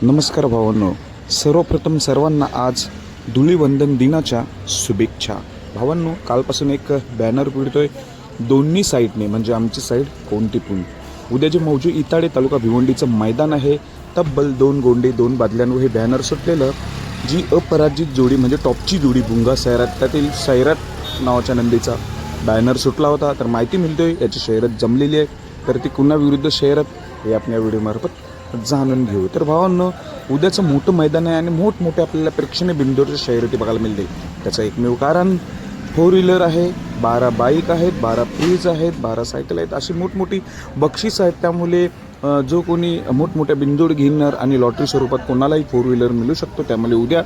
नमस्कार भावांनो, सर्वप्रथम सर्वांना आज धुलीवंदन दिनाच्या शुभेच्छा. भावांनो, कालपासून एक बॅनर पिडतोय दोन्ही साईडने, म्हणजे आमची साईड कोणती पण. उद्या जे मौजे इताडे तालुका भिवंडीचं मैदान आहे, तब्बल 2 गोंडे 2 बादल्यांवर हे बॅनर सुटलेलं. जी अपराजित जोडी म्हणजे टॉपची जोडी भुंगा सैराट, त्यातील सैराट नावाच्या नंदीचा बॅनर सुटला होता. तर माहिती मिळतोय याची शर्यत जमलेली आहे, तर ती कुणाविरुद्ध शर्यत हे आपण या व्हिडिओमार्फत जाणून घेऊ. तर भावांनो, उद्याचं मोठं मैदान आहे आणि मोठमोठे आपल्याला प्रेक्षणीय बिंदूवरच्या शर्यती बघायला मिळते. त्याचं एकमेव कारण 4 व्हीलर आहे, 12 बाईक आहेत, 12 फ्रीज आहेत, 12 सायकल आहेत, अशी मोठमोठी बक्षीस आहेत. त्यामुळे जो कोणी मोठमोठ्या बिंदूड घेणार आणि लॉटरी स्वरूपात कोणालाही 4 व्हीलर मिळू शकतो. त्यामुळे उद्या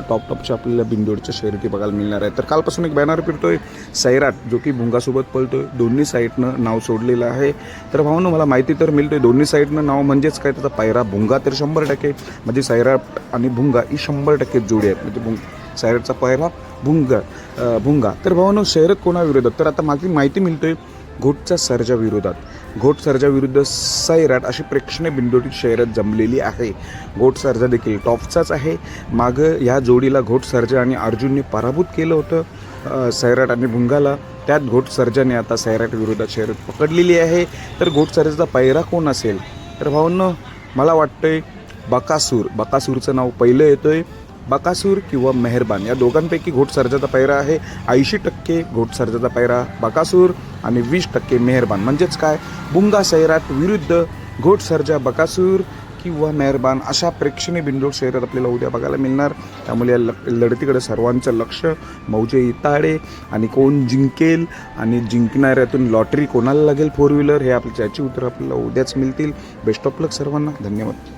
टॉपच्या आपल्याला बिंदूडच्या शर्यती बघायला मिळणार आहे. तर कालपासून एक बॅनर फिरतोय सैराट, जो की भुंगासोबत पळतोय. दोन्ही साईडनं नाव सोडलेलं आहे. तर भावांनो, मला माहिती तर मिळतोय दोन्ही साईडनं नाव म्हणजेच काय, त्याचा पायरा भुंगा तर 100%, म्हणजे सैराट आणि भुंगा ही 100% जोडी आहेत. म्हणजे सैराटचा पायरा भुंगा. तर भावांनो, शर्यत कोणाविरोधात, तर आता मागची माहिती मिळतोय घोटच्या सर्जा विरोधात. घोट सर्जा विरुद्ध सैराट अशी प्रेक्षणीय बिंदूची शर्यत जमलेली आहे. घोट सर्जा देखील टॉपचाच आहे. मागं ह्या जोडीला घोट सर्जा आणि अर्जुनने पराभूत केलं होतं सैराट आणि भुंगाला. त्यात घोट सर्जाने आता सैराट विरोधात शर्यत पकडलेली आहे. तर घोट सर्जाचा पैरा कोण असेल, तर भावांनो मला वाटतंय बकासूरचं नाव पहिलं येतोय. बकासूर किंवा मेहरबान या दोघांपैकी घोट सर्जाचा पैरा आहे. 80% घोट सर्जाचा पैरा बकासूर आणि 20% मेहरबान. म्हणजेच काय, भुंगा सैराट विरुद्ध घोट सर्जा बकासूर किंवा मेहरबान अशा प्रेक्षणीय बिंदू शर्यत आपल्याला उद्या बघायला मिळणार. त्यामुळे या लढतीकडे सर्वांचं लक्ष. मौजे इताडे आणि कोण जिंकेल आणि जिंकणाऱ्यातून लॉटरी कोणाला लागेल 4 व्हीलर, हे आपल्या याची उत्तर आपल्याला उद्याच मिळतील. बेस्ट ऑफ लक सर्वांना. धन्यवाद.